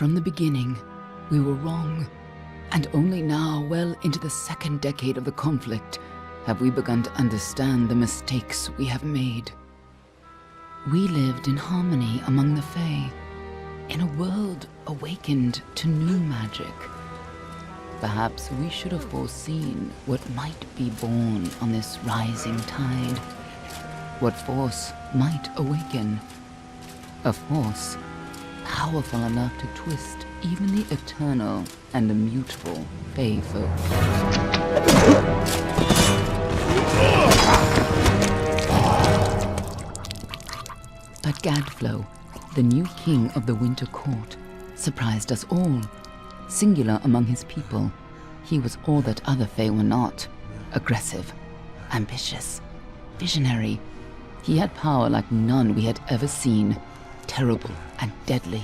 From the beginning, we were wrong, and only now, well into the second decade of the conflict, have we begun to understand the mistakes we have made. We lived in harmony among the Fae, in a world awakened to new magic. Perhaps we should have foreseen what might be born on this rising tide, what force might awaken. A force powerful enough to twist even the eternal and immutable Fae folk. But Gadflow, the new king of the Winter Court, surprised us all. Singular among his people, he was all that other Fae were not. Aggressive, ambitious, visionary. He had power like none we had ever seen, terrible and deadly.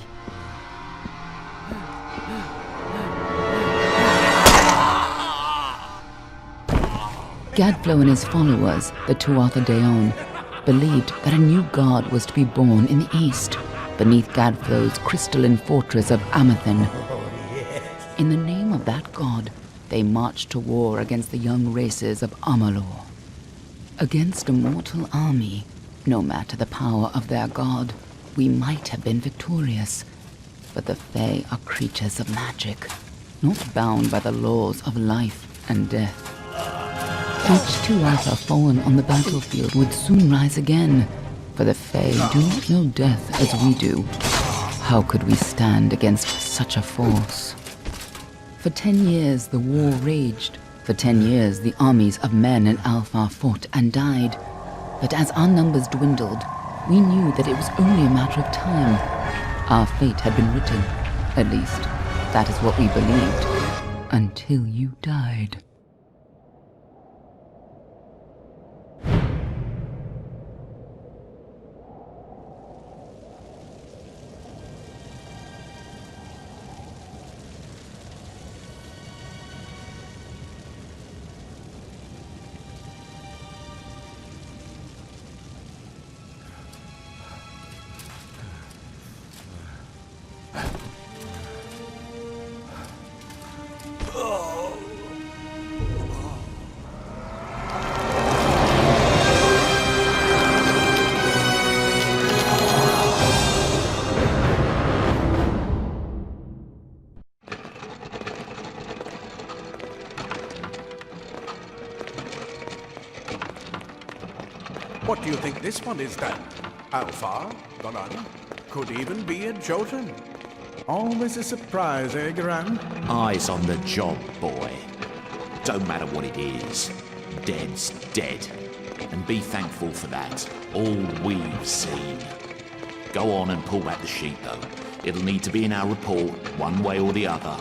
Gadflow and his followers, the Tuatha Deon, believed that a new god was to be born in the east, beneath Gadflow's crystalline fortress of Amathen. In the name of that god, they marched to war against the young races of Amalur. Against a mortal army, no matter the power of their god, we might have been victorious. But the Fae are creatures of magic, not bound by the laws of life and death. Each Tuatha fallen on the battlefield would soon rise again, for the Fae do not know death as we do. How could we stand against such a force? For 10 years the war raged. For 10 years the armies of Men and Alpha fought and died. But as our numbers dwindled, we knew that it was only a matter of time. Our fate had been written. At least, that is what we believed. Until you died. What do you think this one is then? Alpha? Garan? Could even be a Jotun. Always a surprise, eh, Garan? Eyes on the job, boy. Don't matter what it is. Dead's dead. And be thankful for that. All we've seen. Go on and pull back the sheet, though. It'll need to be in our report, one way or the other.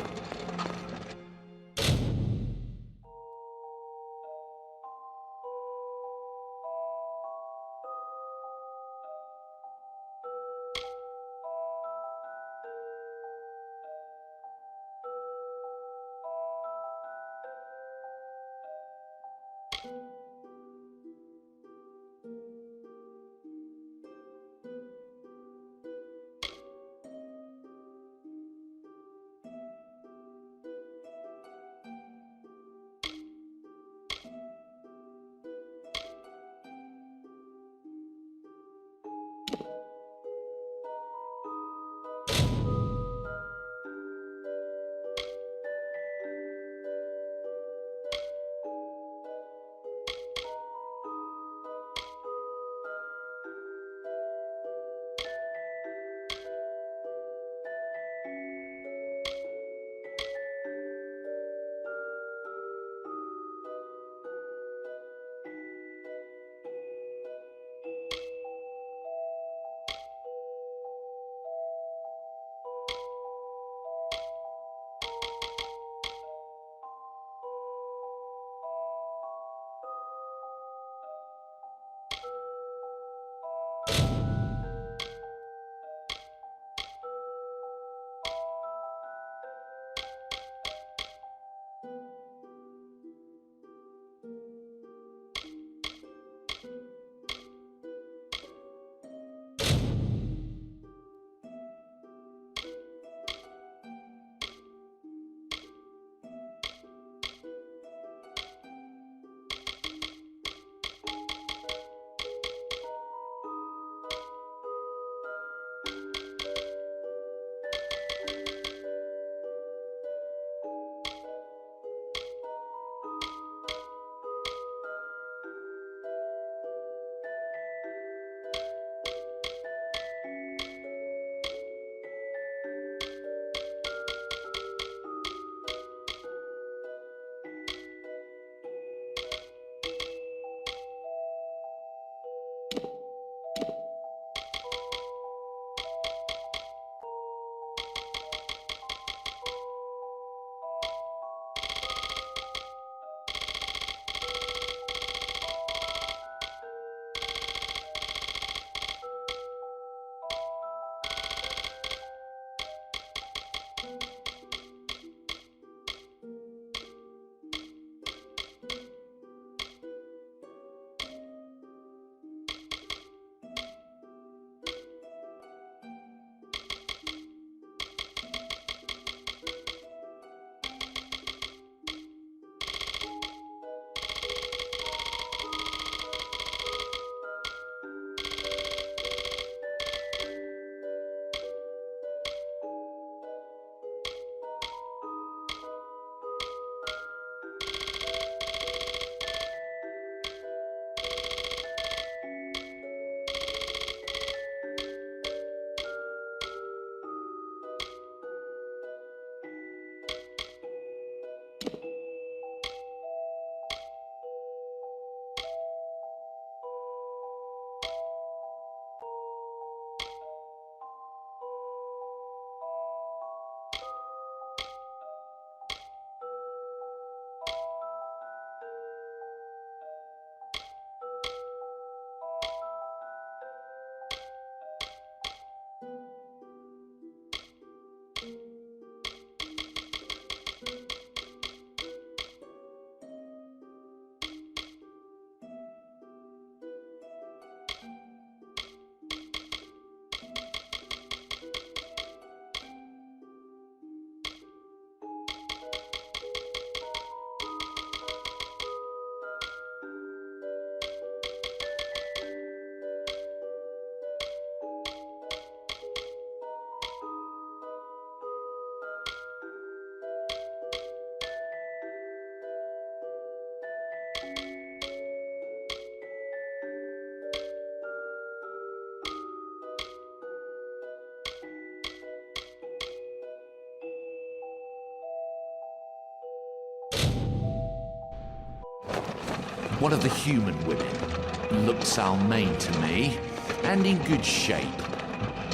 one of the human women. Looks Almain to me, and in good shape.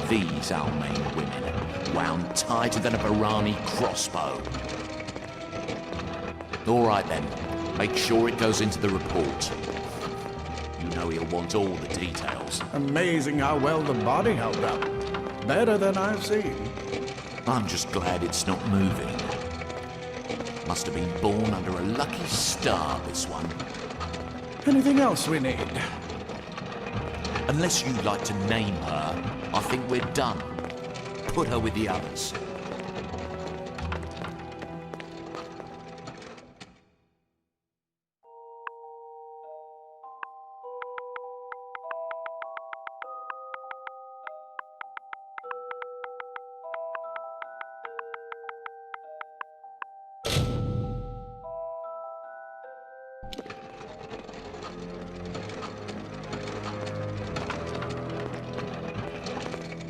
These Almain women, wound tighter than a Barani crossbow. All right then, make sure it goes into the report. You know he'll want all the details. Amazing how well the body held up. Better than I've seen. I'm just glad it's not moving. Must have been born under a lucky star, this one. Anything else we need? Unless you'd like to name her, I think we're done. Put her with the others.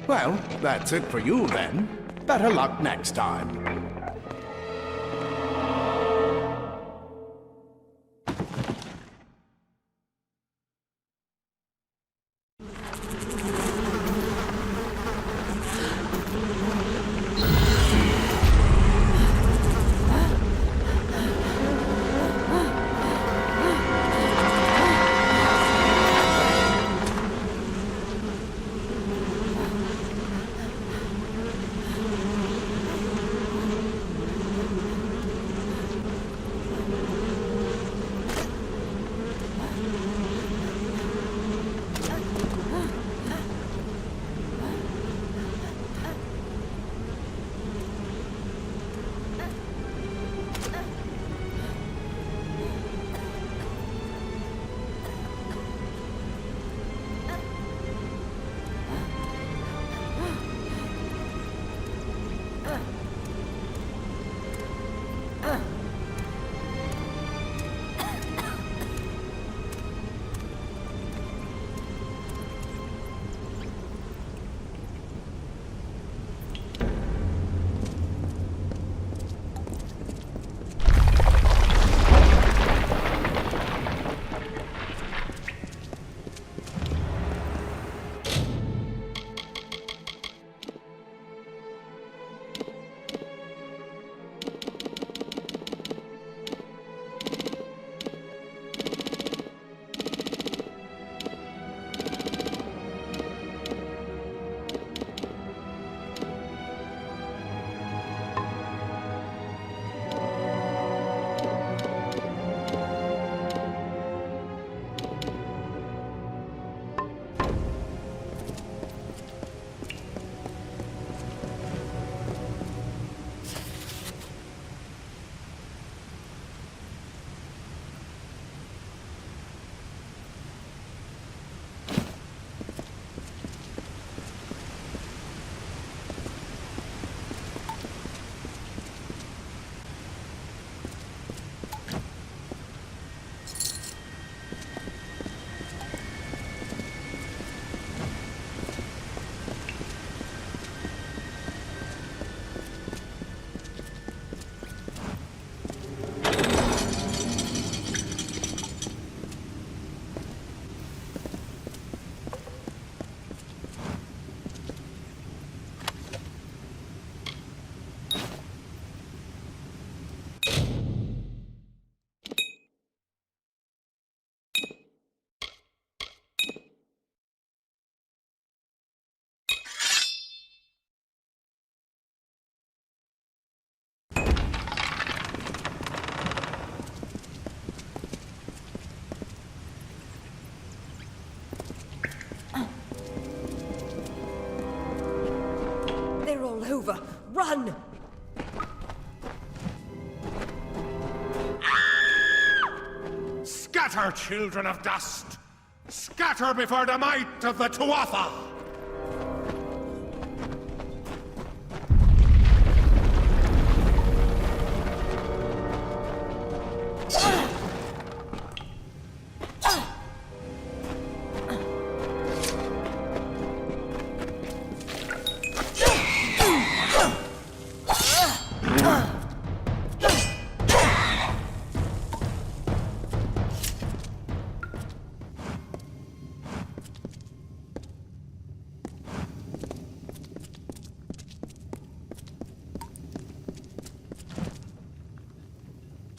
Well, that's it for you then. Better luck next time. Over! Run! Scatter, children of dust! Scatter before the might of the Tuatha!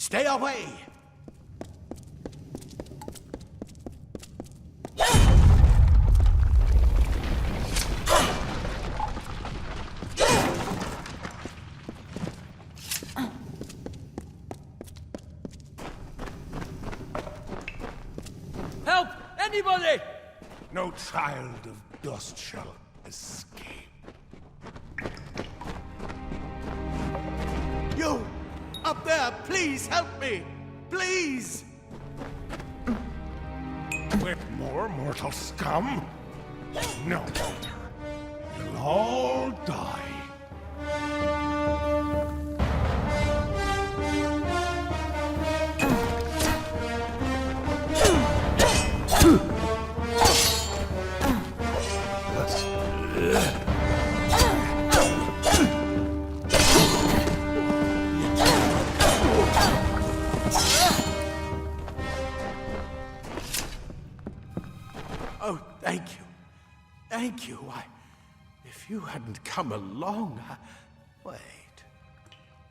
Stay away! Help! Anybody! No child of dust shall escape. You! Up there, please help me! Please! With more mortal scum? No. You'll all die. Oh, thank you. Thank you. If you hadn't come along, Wait.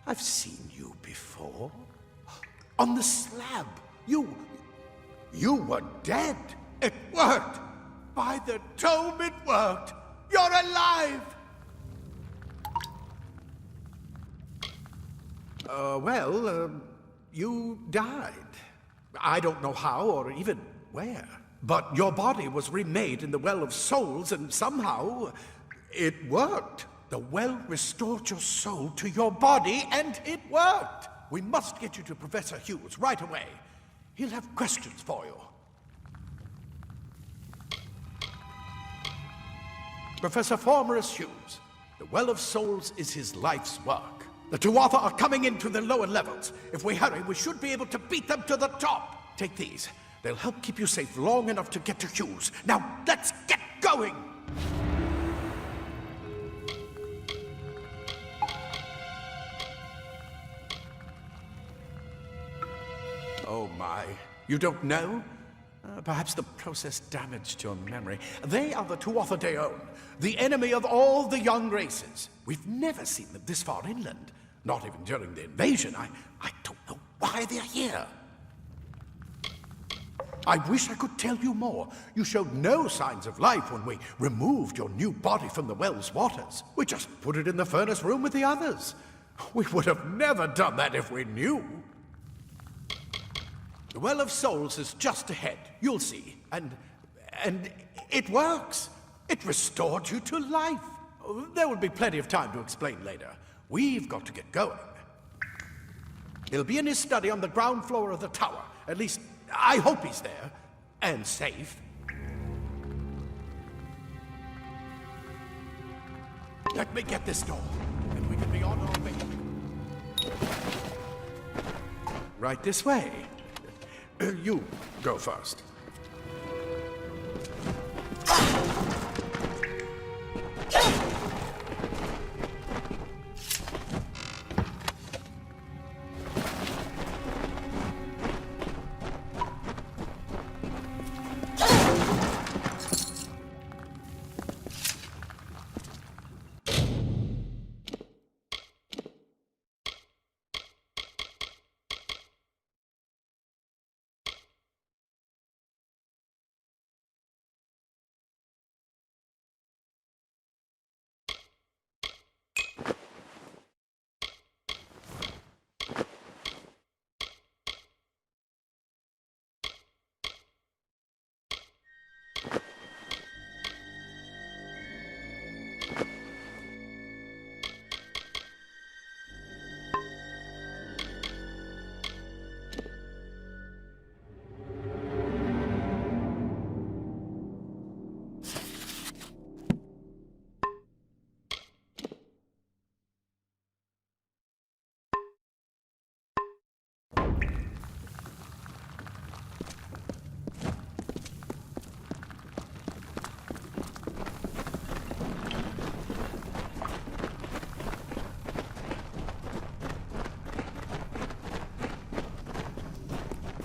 I've seen you before. On the slab. You were dead. It worked. By the tome, it worked. You're alive. You died. I don't know how or even where. But your body was remade in the Well of Souls, and somehow it worked. The well restored your soul to your body, and it worked. We must get you to Professor Hughes right away. He'll have questions for you. Professor Formorus Hughes, the Well of Souls is his life's work. The Tuatha are coming into the lower levels. If we hurry, we should be able to beat them to the top. Take these. They'll help keep you safe long enough to get to Hughes. Now, let's get going! Oh my, you don't know? Perhaps the process damaged your memory. They are the Tuatha Deon, the enemy of all the young races. We've never seen them this far inland. Not even during the invasion. I don't know why they're here. I wish I could tell you more. You showed no signs of life when we removed your new body from the well's waters. We just put it in the furnace room with the others. We would have never done that if we knew. The Well of Souls is just ahead. You'll see. And it works. It restored you to life. There will be plenty of time to explain later. We've got to get going. He'll be in his study on the ground floor of the tower. At least, I hope he's there. And safe. Let me get this door, and we can be on our way. Right this way. You go first.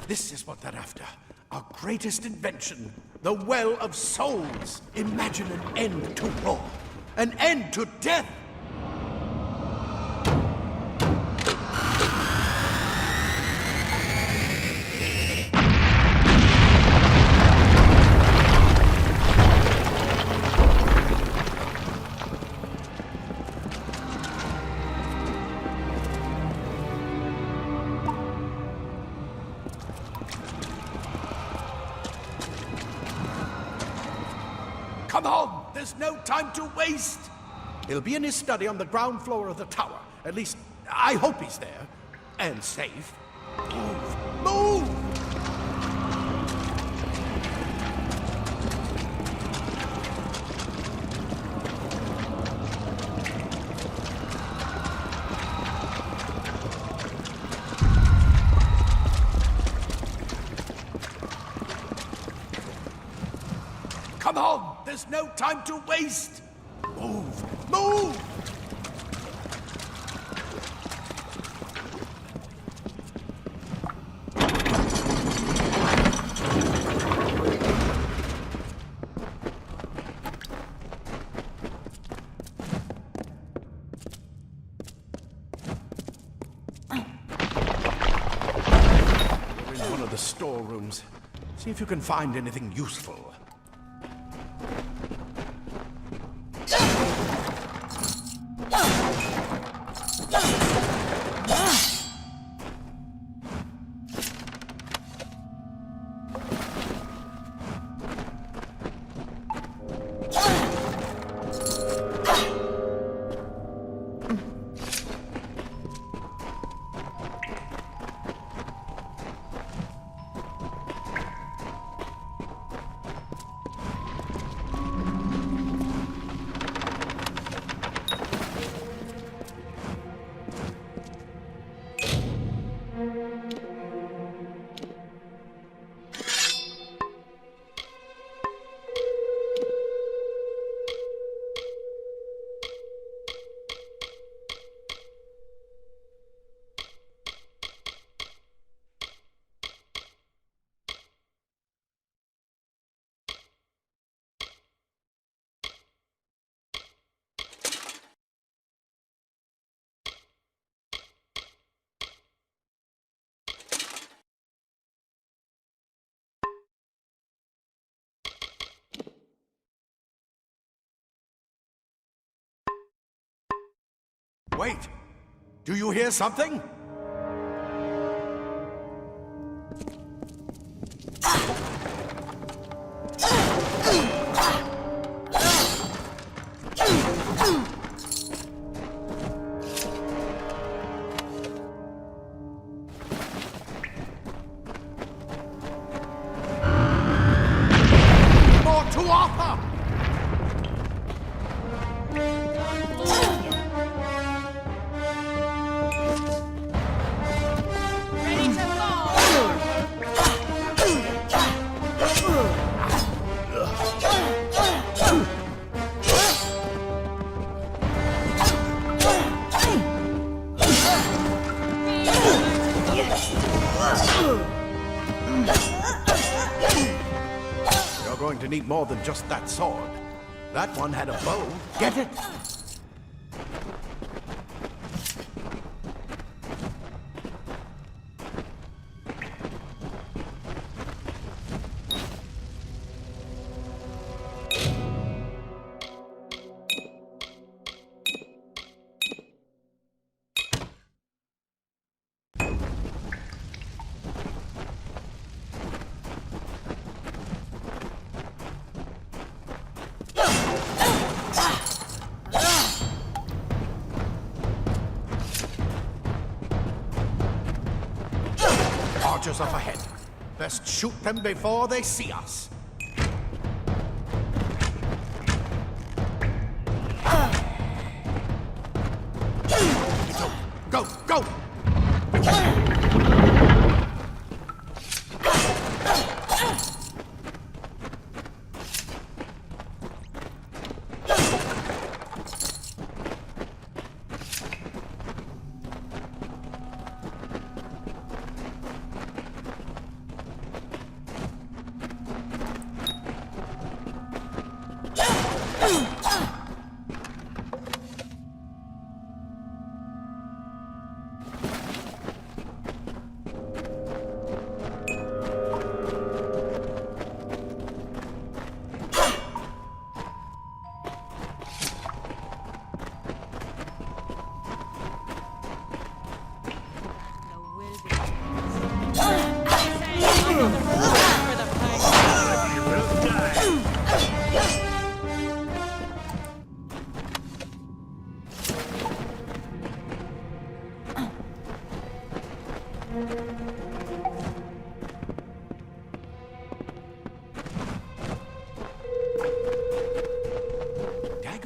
This is what they're after. Our greatest invention. The Well of Souls. Imagine an end to war. An end to death. Come on! There's no time to waste! He'll be in his study on the ground floor of the tower. At least, I hope he's there. And safe. Move! Move! Come on! There's no time to waste! Move! Move! We're in one of the storerooms. See if you can find anything useful. Wait! Do you hear something? More to Arthur! You're going to need more than just that sword. That one had a bow. Get it? Archers up ahead. Best shoot them before they see us. Go, go, go!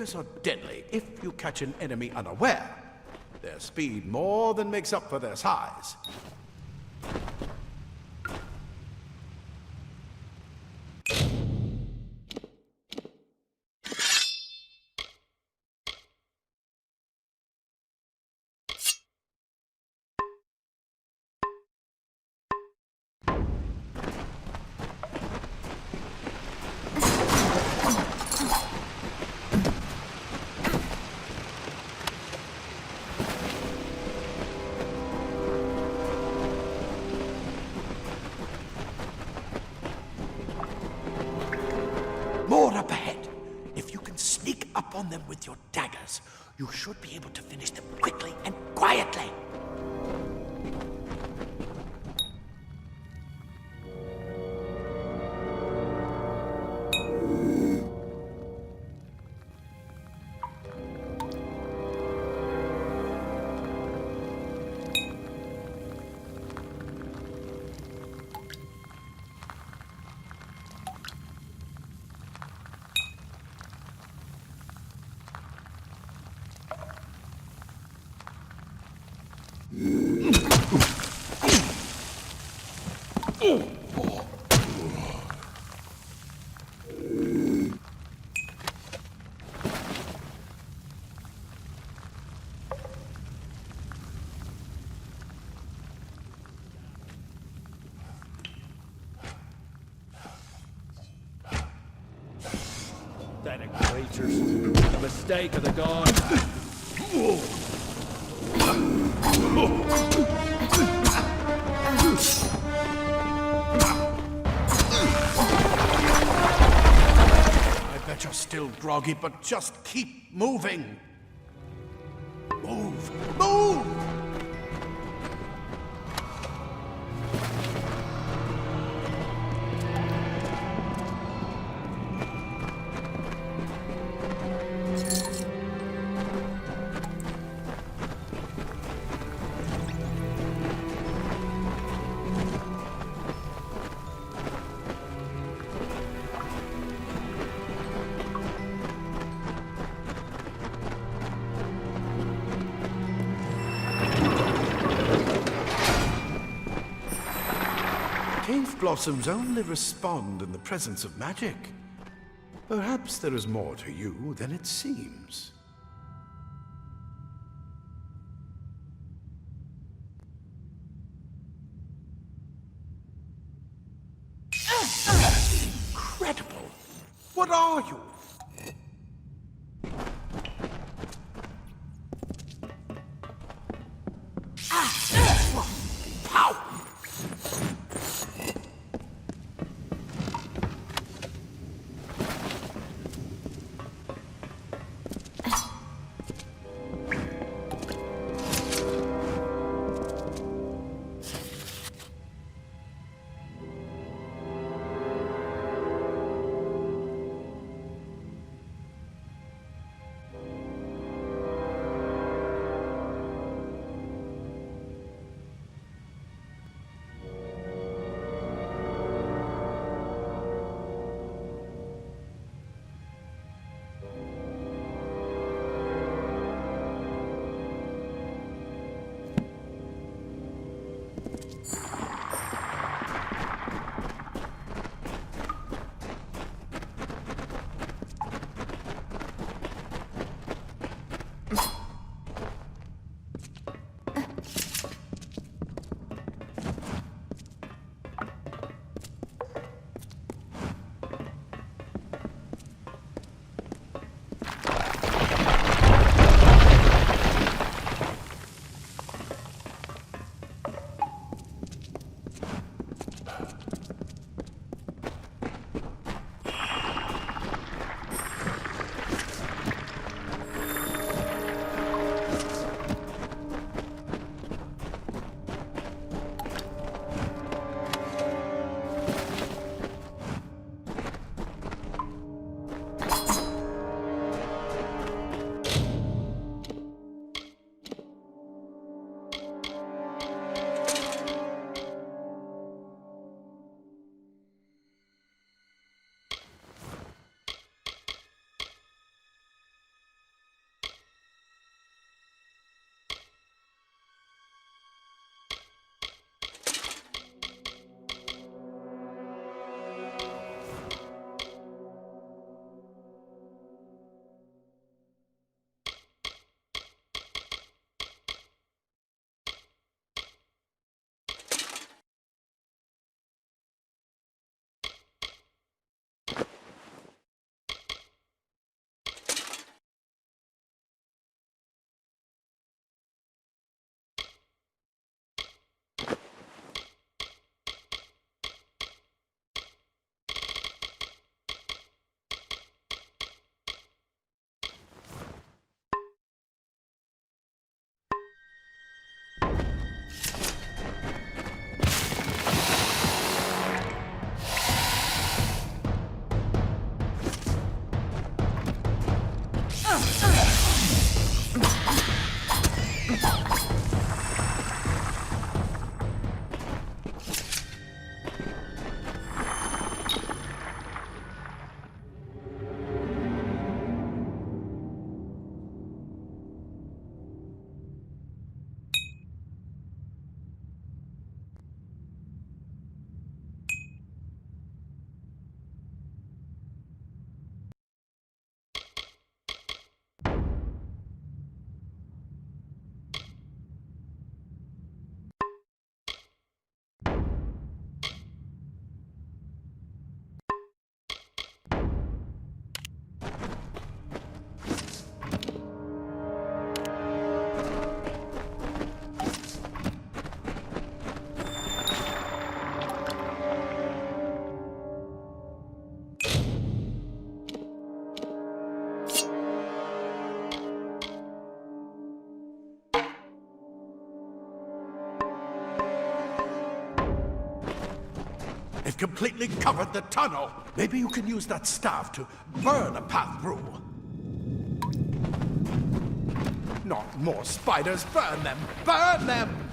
daggers are deadly if you catch an enemy unaware. Their speed more than makes up for their size. More up ahead. If you can sneak up on them with your daggers, you should be able to finish them quickly and quietly. Pathetic creatures. A mistake of the gods. I bet you're still groggy, but just keep moving. Move! Move! Cave blossoms only respond in the presence of magic. Perhaps there is more to you than it seems. Incredible! What are you? Pow! They've completely covered the tunnel. Maybe you can use that staff to burn a path through. Not more spiders. Burn them! Burn them!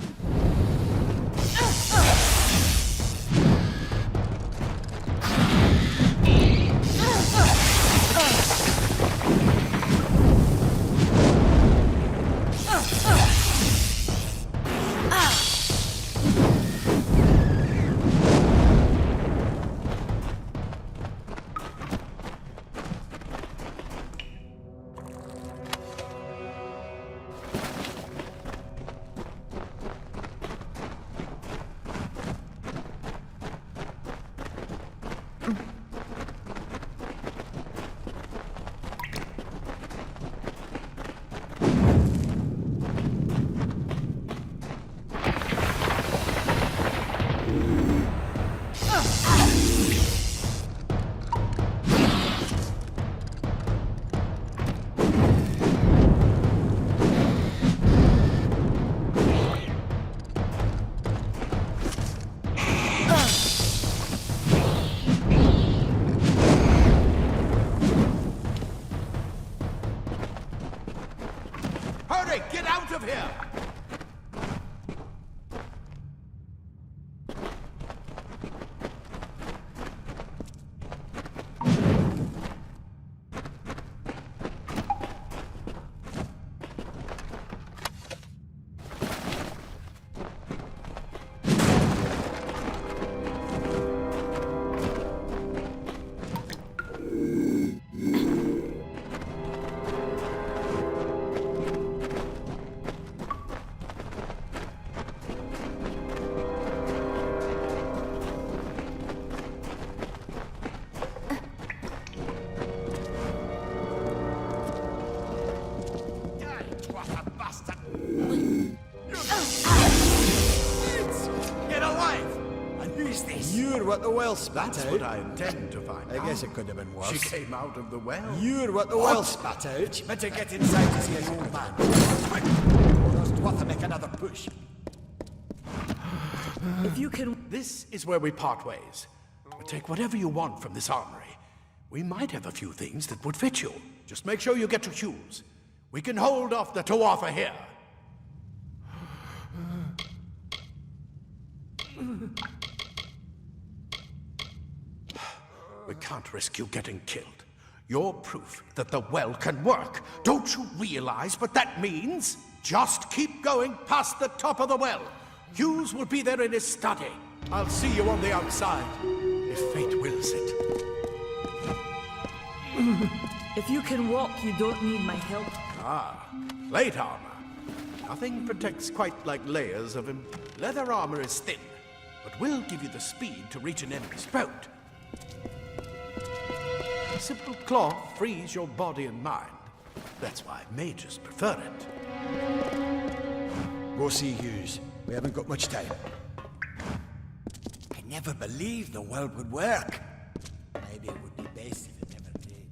Hurry! Get out of here! You're what the well spat That's out. what I intend to find out. I guess it could have been worse. She came out of the well. You're what the well spat out. Better get inside to see a old man. Quick! Or else Dwatha make another push. If you can... This is where we part ways. Take whatever you want from this armory. We might have a few things that would fit you. Just make sure you get to choose. We can hold off the Tuatha here. We can't risk you getting killed. You're proof that the well can work. Don't you realize what that means? Just keep going past the top of the well. Hughes will be there in his study. I'll see you on the outside, if fate wills it. If you can walk, you don't need my help. Ah, plate armor. Nothing protects quite like layers of him. Leather armor is thin, but will give you the speed to reach an enemy's throat. Simple cloth frees your body and mind. That's why mages prefer it. Go see Hughes. We haven't got much time. I never believed the world would work. Maybe it would be best if it never did.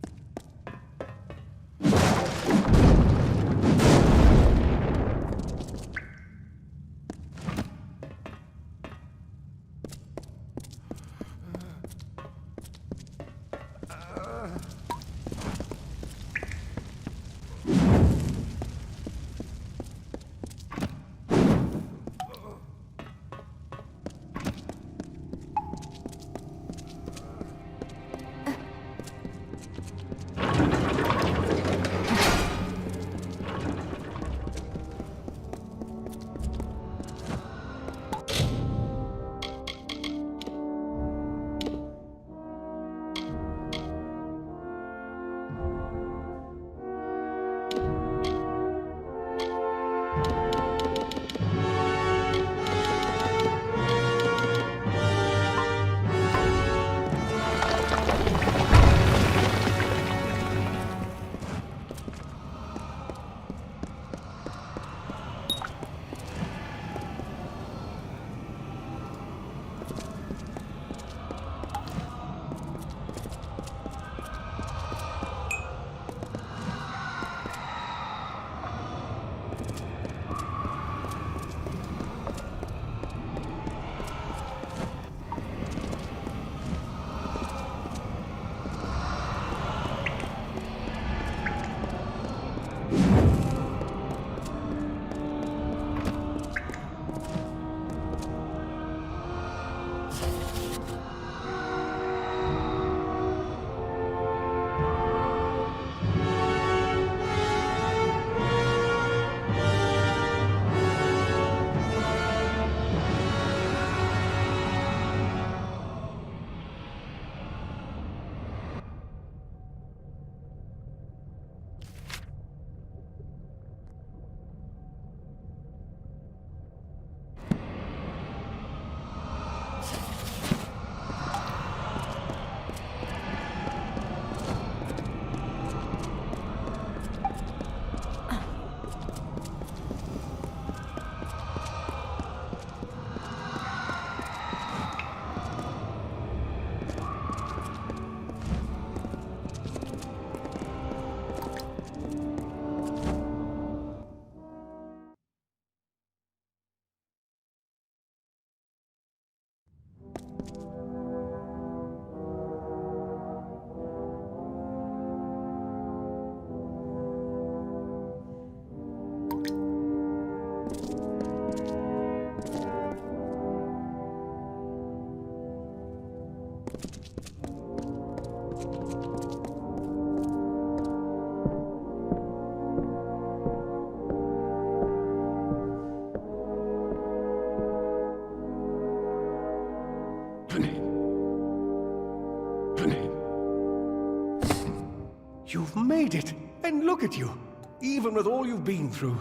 You've made it, and look at you. Even with all you've been through.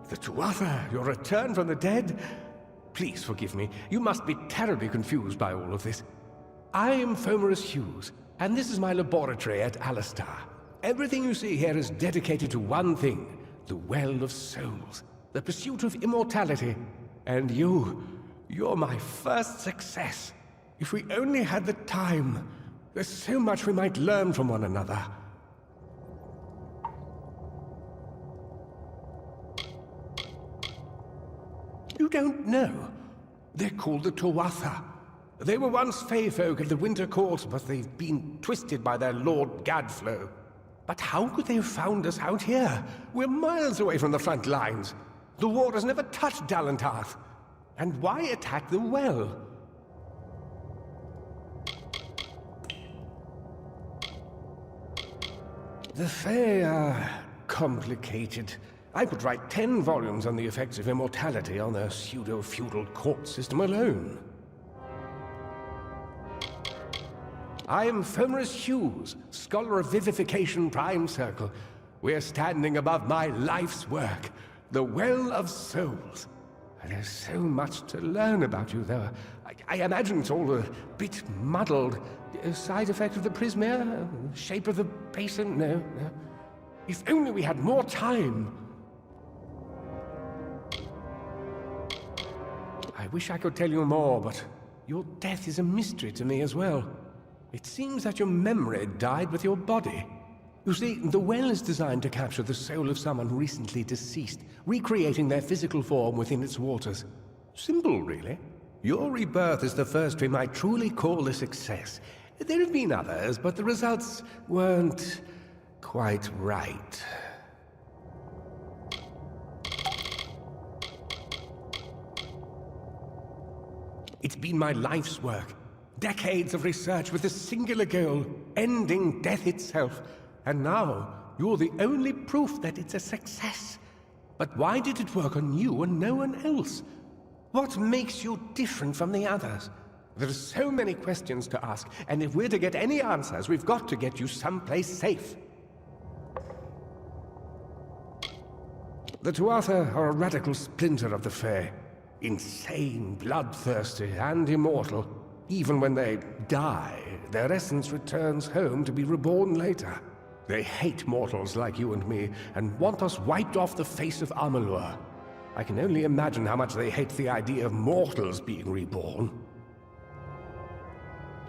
The Tuatha, your return from the dead. Please forgive me. You must be terribly confused by all of this. I am Fomerus Hughes, and this is my laboratory at Alistar. Everything you see here is dedicated to one thing, the Well of Souls, the pursuit of immortality. And you're my first success. If we only had the time, there's so much we might learn from one another. You don't know. They're called the Tuatha. They were once Fey folk of the Winter Court, but they've been twisted by their Lord Gadflow. But how could they have found us out here? We're miles away from the front lines. The war has never touched Dalantarth. And why attack the well? The Fae are complicated. I could write 10 volumes on the effects of immortality on their pseudo-feudal court system alone. I am Fomerus Hughes, Scholar of Vivification Prime Circle. We're standing above my life's work, the Well of Souls. There's so much to learn about you, though. I imagine it's all a bit muddled. A side effect of the prismere? Shape of the basin? No. If only we had more time. I wish I could tell you more, but your death is a mystery to me as well. It seems that your memory died with your body. You see, the well is designed to capture the soul of someone recently deceased, recreating their physical form within its waters. Simple, really. Your rebirth is the first we might truly call a success. There have been others, but the results weren't quite right. It's been my life's work. Decades of research with a singular goal, ending death itself. And now, you're the only proof that it's a success. But why did it work on you and no one else? What makes you different from the others? There are so many questions to ask, and if we're to get any answers, we've got to get you someplace safe. The Tuatha are a radical splinter of the Fae. Insane, bloodthirsty, and immortal. Even when they die, their essence returns home to be reborn later. They hate mortals like you and me, and want us wiped off the face of Amalur. I can only imagine how much they hate the idea of mortals being reborn.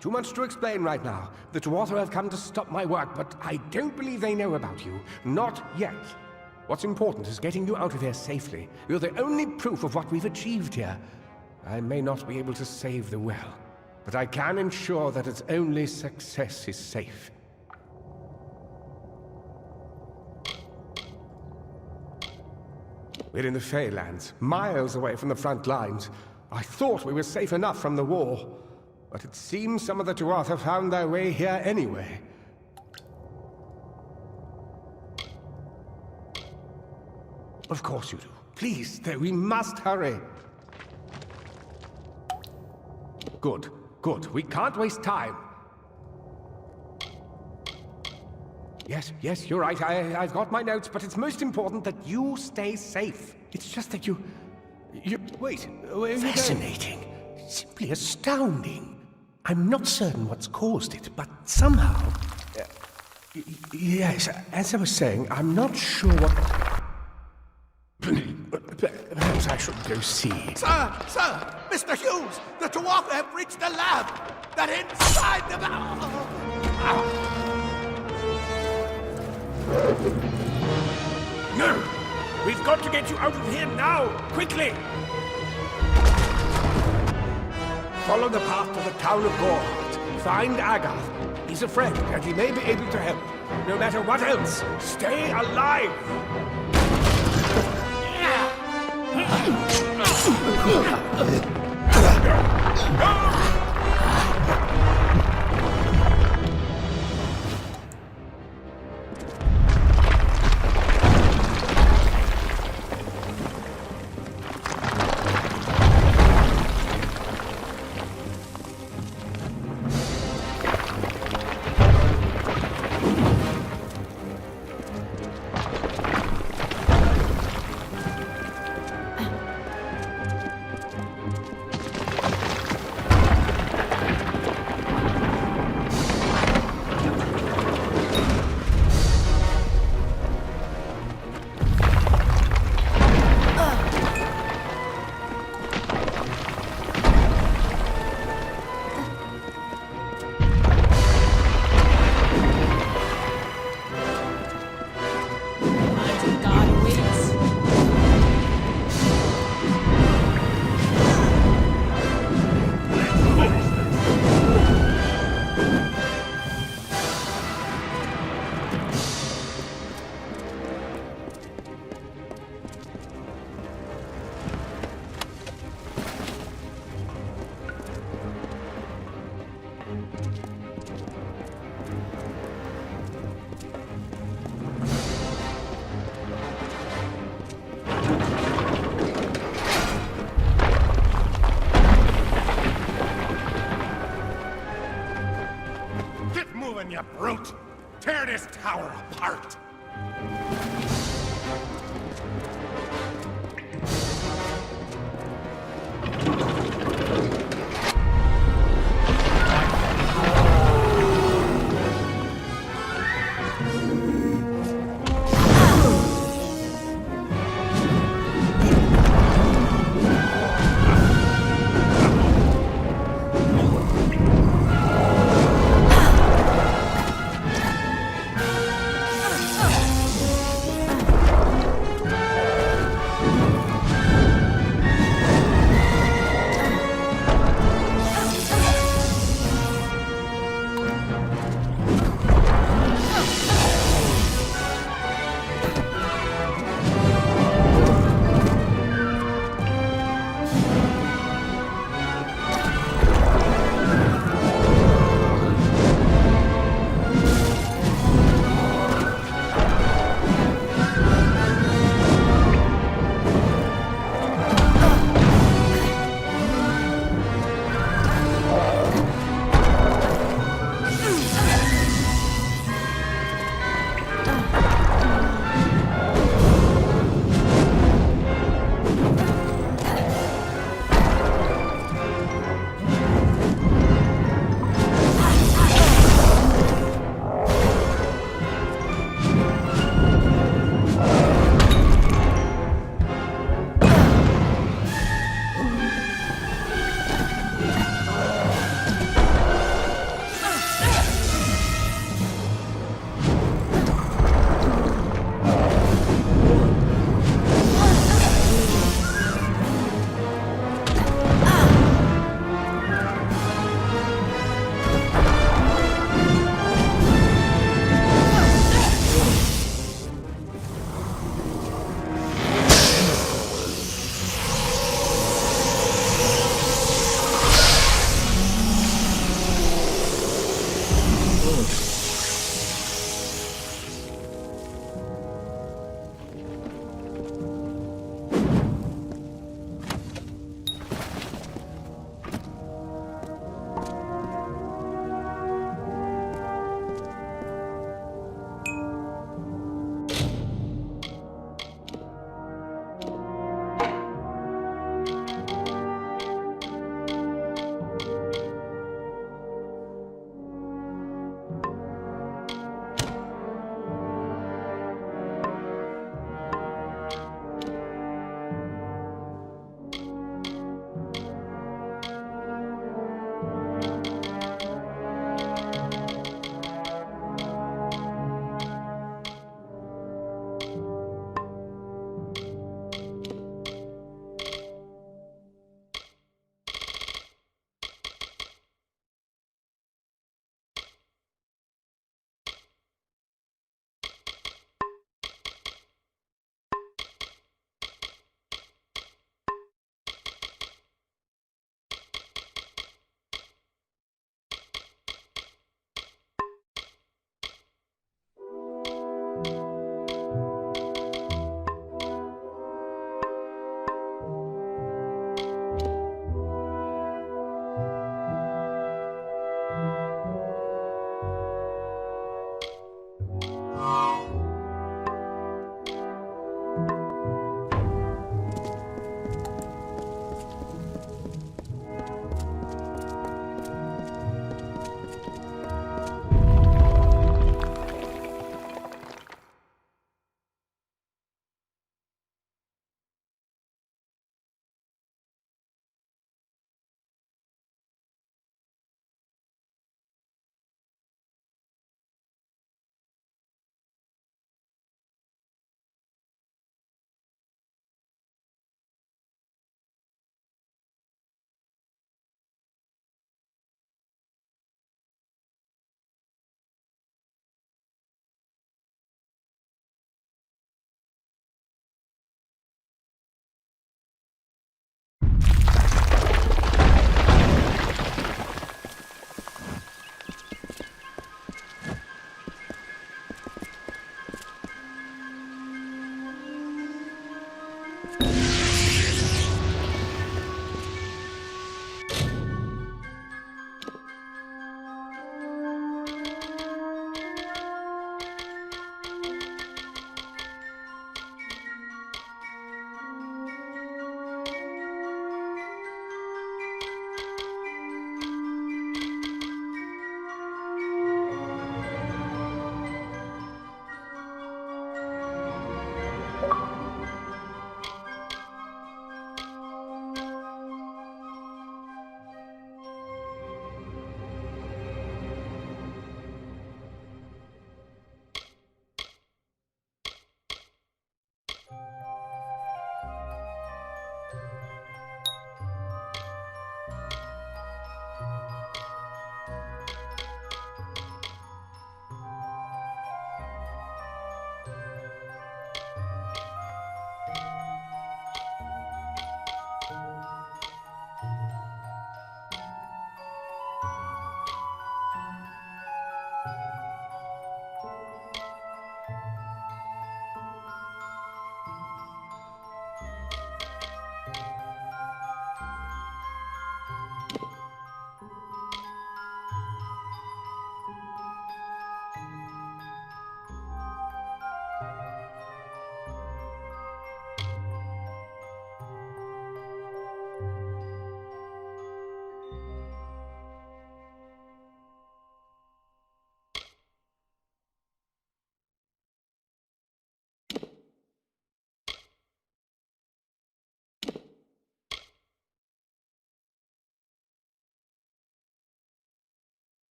Too much to explain right now. The Tuatha have come to stop my work, but I don't believe they know about you. Not yet. What's important is getting you out of here safely. You're the only proof of what we've achieved here. I may not be able to save the well, but I can ensure that its only success is safe. We're in the Feylands, miles away from the front lines. I thought we were safe enough from the war, but it seems some of the Tuatha found their way here anyway. Of course you do. Please, though, we must hurry. Good, good. We can't waste time. Yes, you're right. I've got my notes, but it's most important that you stay safe. It's just that you... Wait, where are you going? Fascinating. Simply astounding. I'm not certain what's caused it, but somehow... yes, as I was saying, I'm not sure what... Perhaps I should go see. Sir! Mr. Hughes! The Tuatha have reached the lab! They're inside the... No! We've got to get you out of here now! Quickly! Follow the path to the town of Gorhart. Find Agath. He's a friend, and he may be able to help. No matter what else, stay alive! tear this tower apart!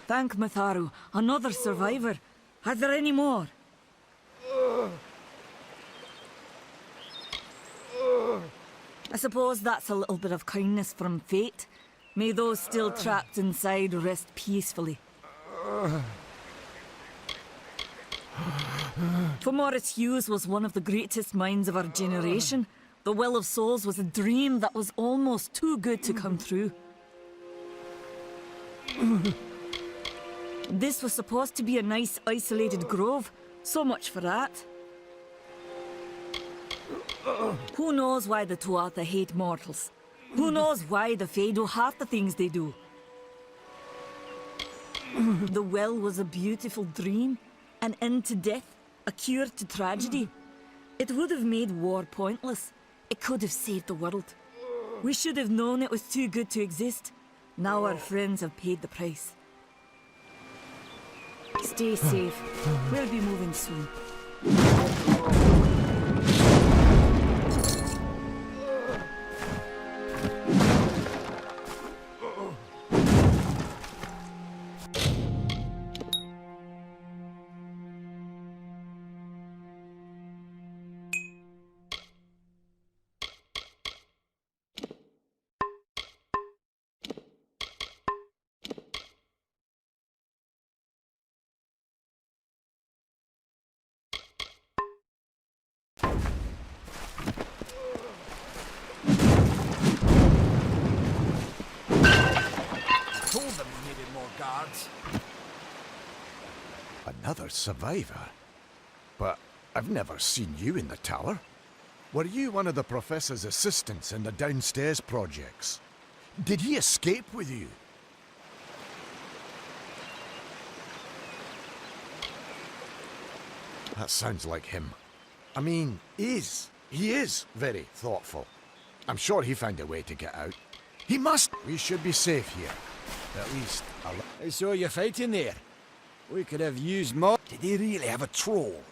Thank Matharu, another survivor. Are there any more? I suppose that's a little bit of kindness from fate. May those still trapped inside rest peacefully. Morris Hughes was one of the greatest minds of our generation. The Well of Souls was a dream that was almost too good to come true. This was supposed to be a nice, isolated grove. So much for that. Who knows why the Tuatha hate mortals? Who knows why the Fae do half the things they do? The well was a beautiful dream, an end to death, a cure to tragedy. It would have made war pointless. It could have saved the world. We should have known it was too good to exist. Now our friends have paid the price. Stay safe. We'll be moving soon. Told them we needed more guards. Another survivor? But I've never seen you in the tower. Were you one of the Professor's assistants in the downstairs projects? Did he escape with you? That sounds like him. I mean, he is very thoughtful. I'm sure he found a way to get out. He must! We should be safe here. At least, I saw you fighting there. We could have used more. Did he really have a troll?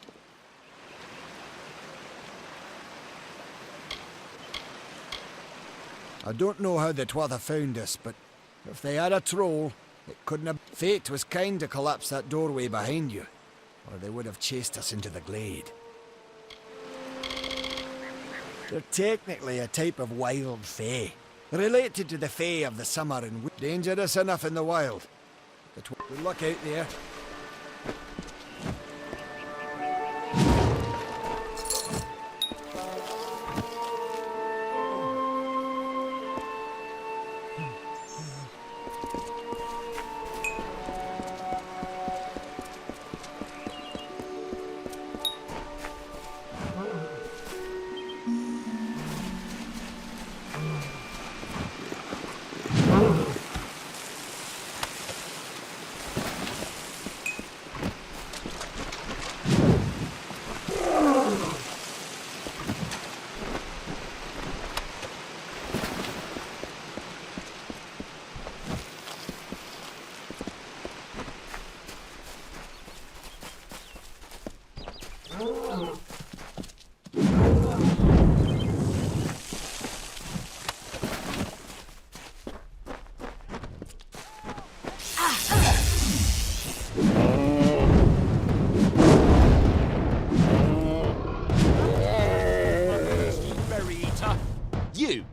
I don't know how the Tuatha found us, but if they had a troll, it couldn't have... Fate was kind to collapse that doorway behind you, or they would have chased us into the glade. They're technically a type of wild fae, related to the fae of the summer and dangerous enough in the wild. Good luck out there. You!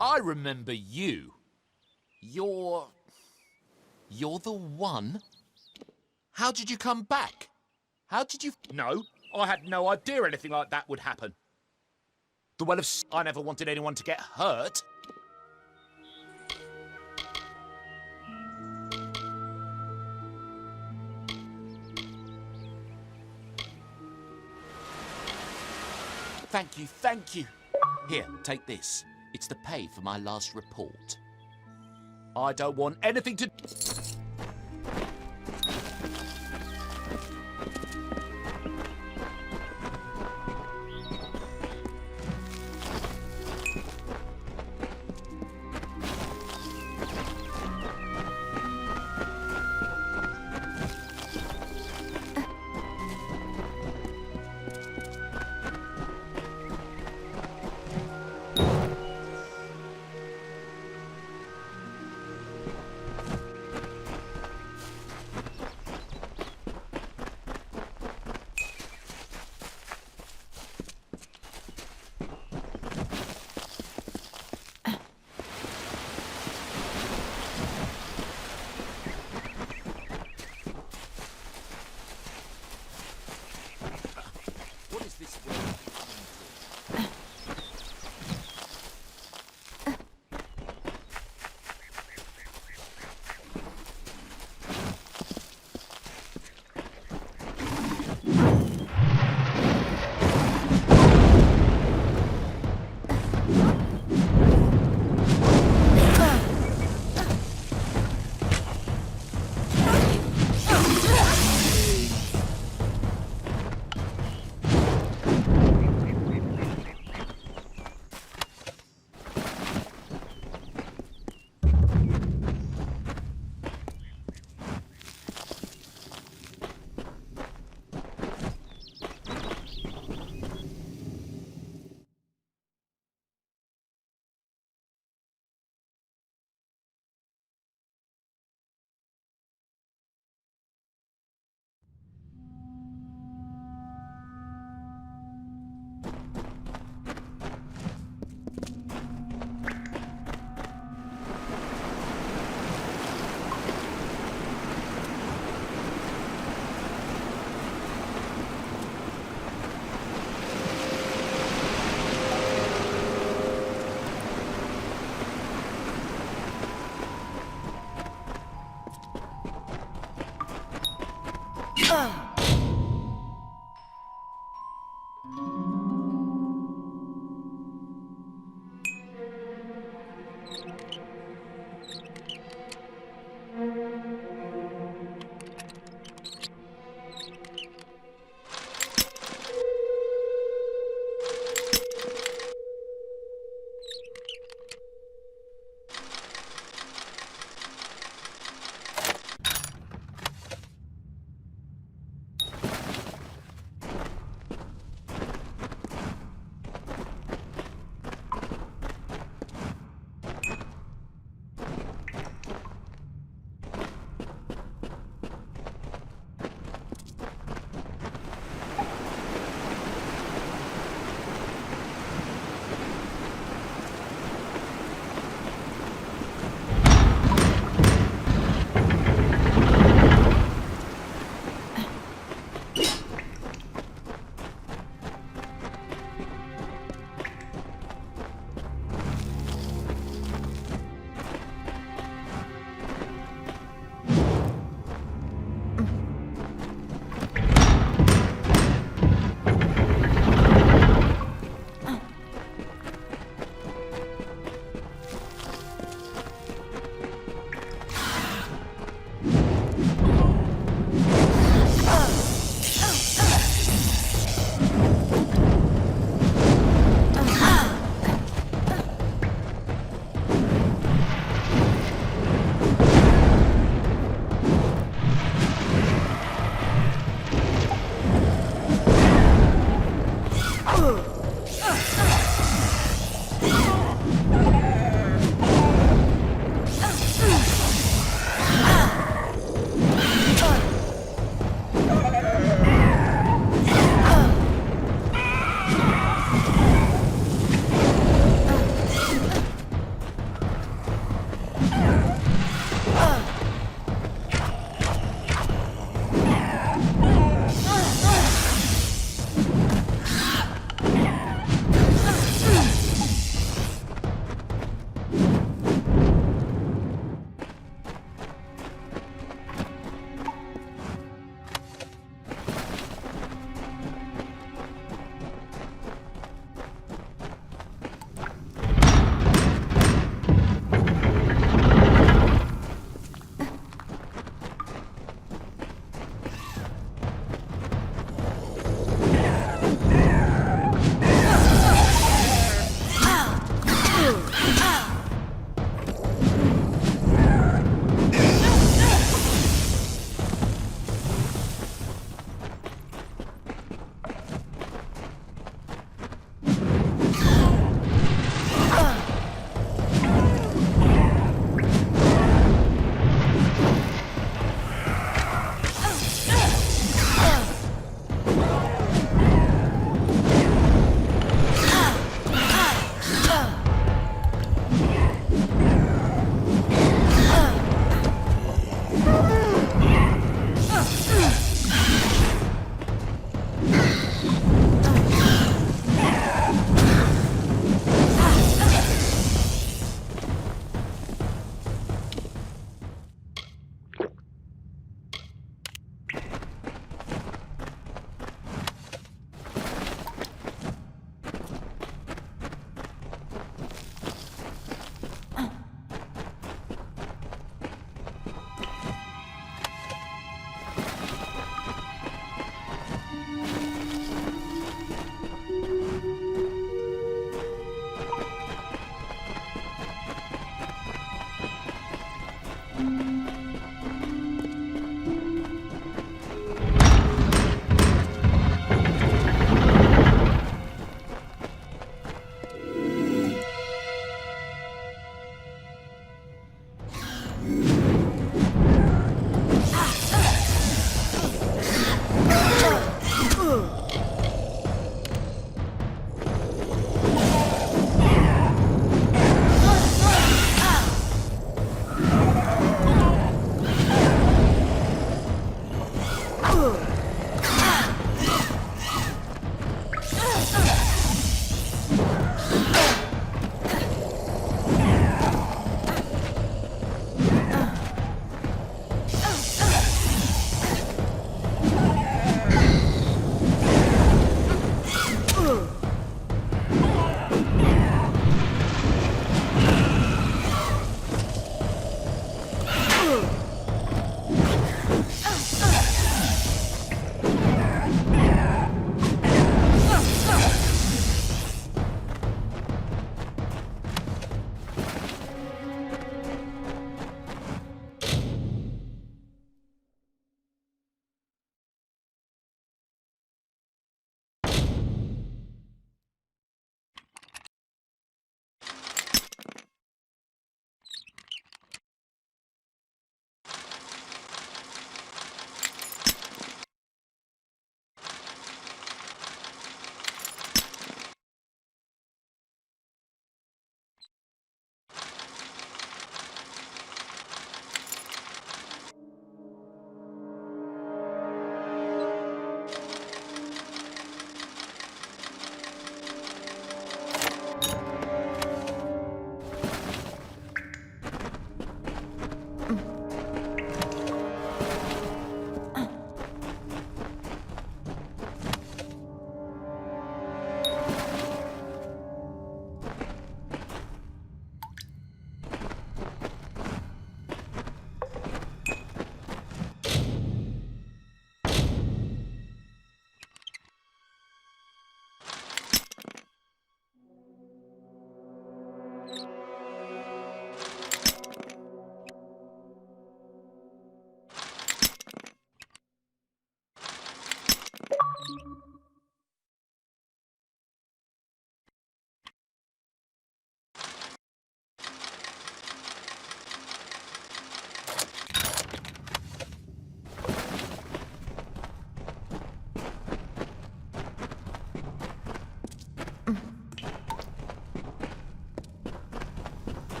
I remember you. You're the one? How did you come back? How did you... No, I had no idea anything like that would happen. The Well of... I never wanted anyone to get hurt. Thank you, thank you. Here, take this. It's the pay for my last report. I don't want anything to...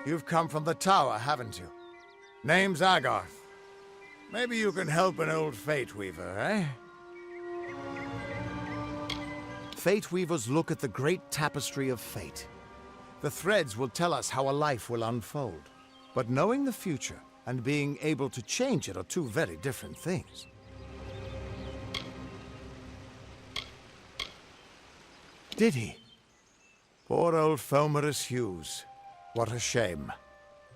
You've come from the tower, haven't you? Name's Agarth. Maybe you can help an old Fate Weaver, eh? Fate Weavers look at the great tapestry of fate. The threads will tell us how a life will unfold. But knowing the future and being able to change it are two very different things. Did he? Poor old Fomerus Hughes. What a shame.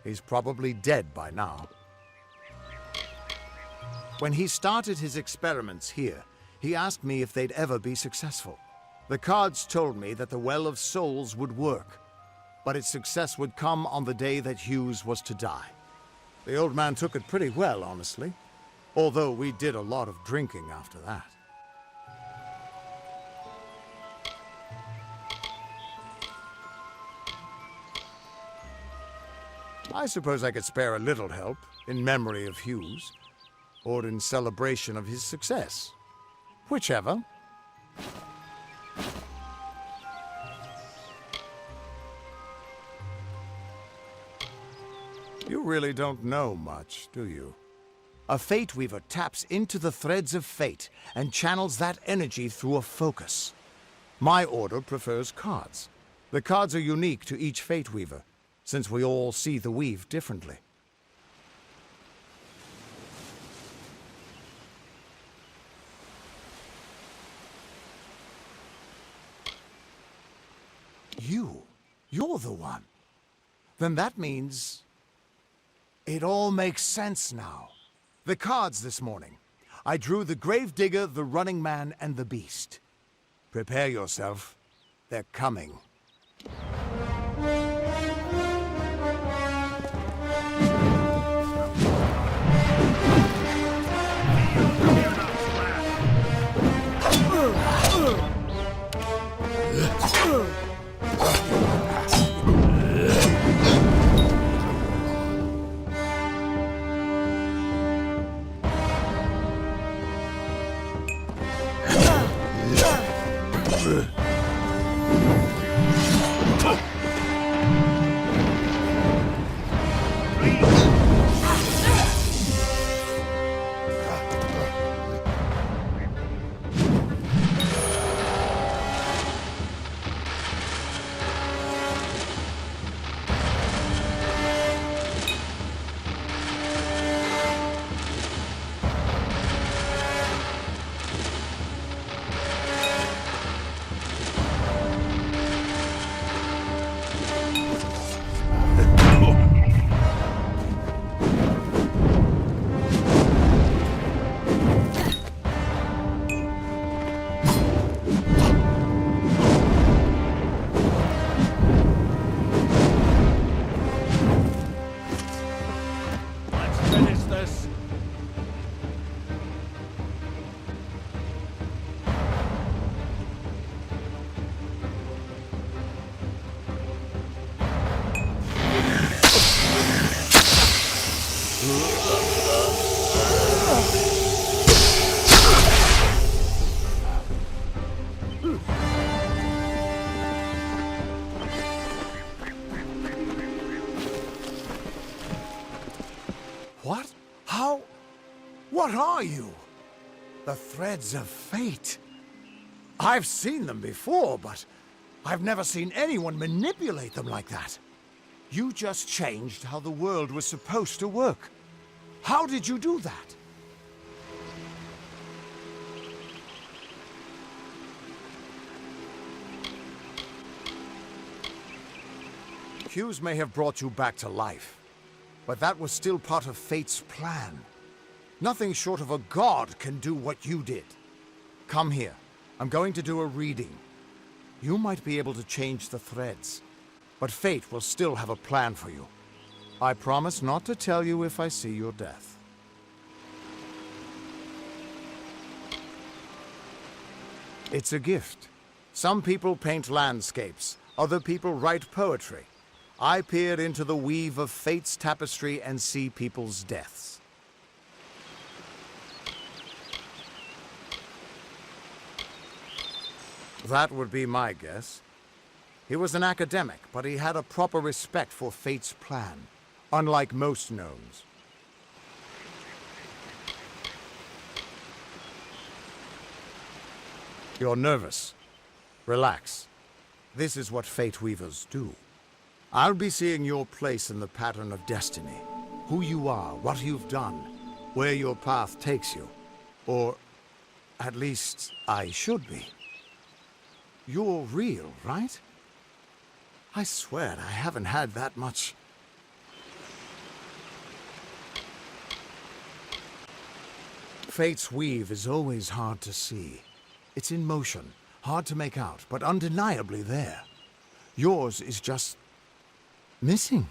He's probably dead by now. When he started his experiments here, he asked me if they'd ever be successful. The cards told me that the Well of Souls would work, but its success would come on the day that Hughes was to die. The old man took it pretty well, honestly, although we did a lot of drinking after that. I suppose I could spare a little help in memory of Hughes, or in celebration of his success. Whichever. You really don't know much, do you? A Fate Weaver taps into the threads of fate and channels that energy through a focus. My order prefers cards. The cards are unique to each Fate Weaver, since we all see the weave differently. You're the one. Then that means it all makes sense now. The cards this morning. I drew the Gravedigger, the Running Man, and the Beast. Prepare yourself. They're coming. What are you? The threads of fate. I've seen them before, but I've never seen anyone manipulate them like that. You just changed how the world was supposed to work. How did you do that? Hughes may have brought you back to life, but that was still part of fate's plan. Nothing short of a god can do what you did. Come here. I'm going to do a reading. You might be able to change the threads, but fate will still have a plan for you. I promise not to tell you if I see your death. It's a gift. Some people paint landscapes, other people write poetry. I peer into the weave of fate's tapestry and see people's deaths. That would be my guess. He was an academic, but he had a proper respect for fate's plan, unlike most gnomes. You're nervous. Relax. This is what fate weavers do. I'll be seeing your place in the pattern of destiny. Who you are, what you've done, where your path takes you. Or, at least, I should be. You're real, right? I swear I haven't had that much. Fate's weave is always hard to see. It's in motion, hard to make out, but undeniably there. Yours is just missing.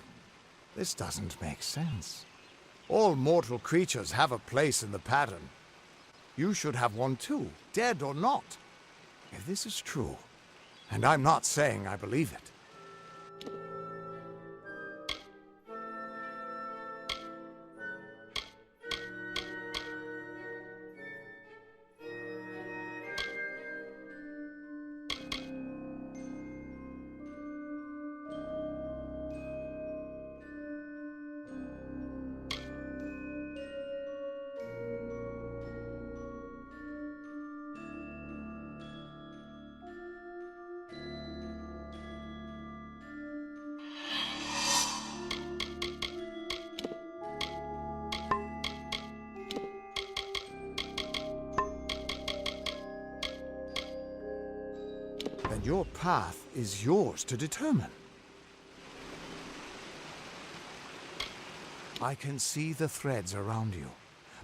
This doesn't make sense. All mortal creatures have a place in the pattern. You should have one too, dead or not. If this is true, and I'm not saying I believe it, then your path is yours to determine. I can see the threads around you,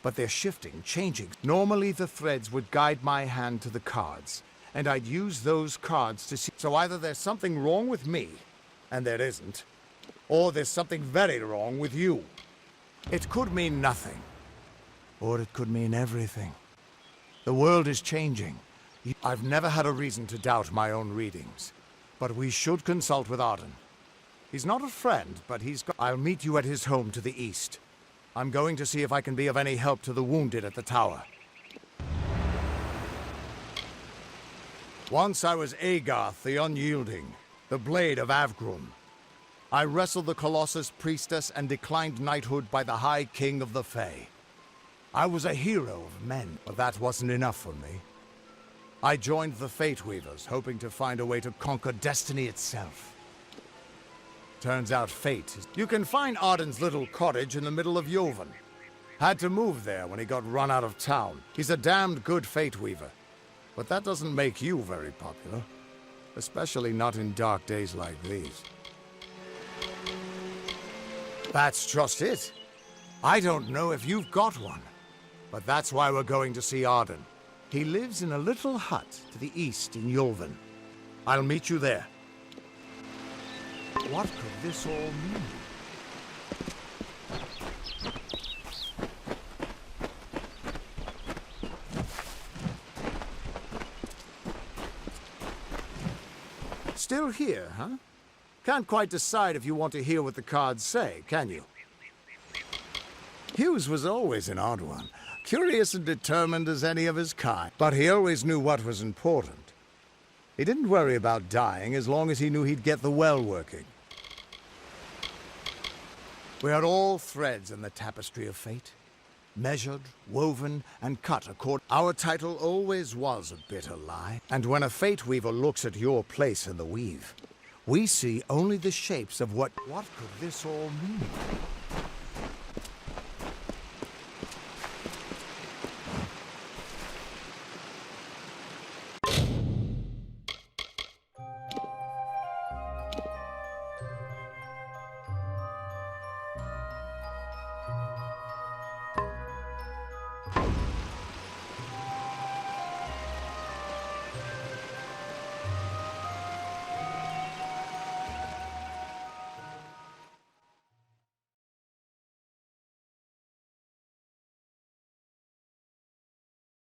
but they're shifting, changing. Normally the threads would guide my hand to the cards, and I'd use those cards to see. So either there's something wrong with me, and there isn't, or there's something very wrong with you. It could mean nothing, or it could mean everything. The world is changing. I've never had a reason to doubt my own readings, but we should consult with Arden. He's not a friend, but I'll meet you at his home to the east. I'm going to see if I can be of any help to the wounded at the tower. Once I was Agarth the Unyielding, the Blade of Avgrum. I wrestled the Colossus priestess and declined knighthood by the High King of the Fae. I was a hero of men, but that wasn't enough for me. I joined the Fate Weavers, hoping to find a way to conquer destiny itself. Turns out fate is... You can find Arden's little cottage in the middle of Joven. Had to move there when he got run out of town. He's a damned good Fate Weaver. But that doesn't make you very popular. Especially not in dark days like these. That's just it. I don't know if you've got one. But that's why we're going to see Arden. He lives in a little hut to the east in Joven. I'll meet you there. What could this all mean? Still here, huh? Can't quite decide if you want to hear what the cards say, can you? Hughes was always an odd one. Curious and determined as any of his kind. But he always knew what was important. He didn't worry about dying as long as he knew he'd get the well working. We are all threads in the tapestry of fate. measured, woven, and cut according. Our title always was a bitter lie, and when a fate weaver looks at your place in the weave, we see only the shapes of what could this all mean?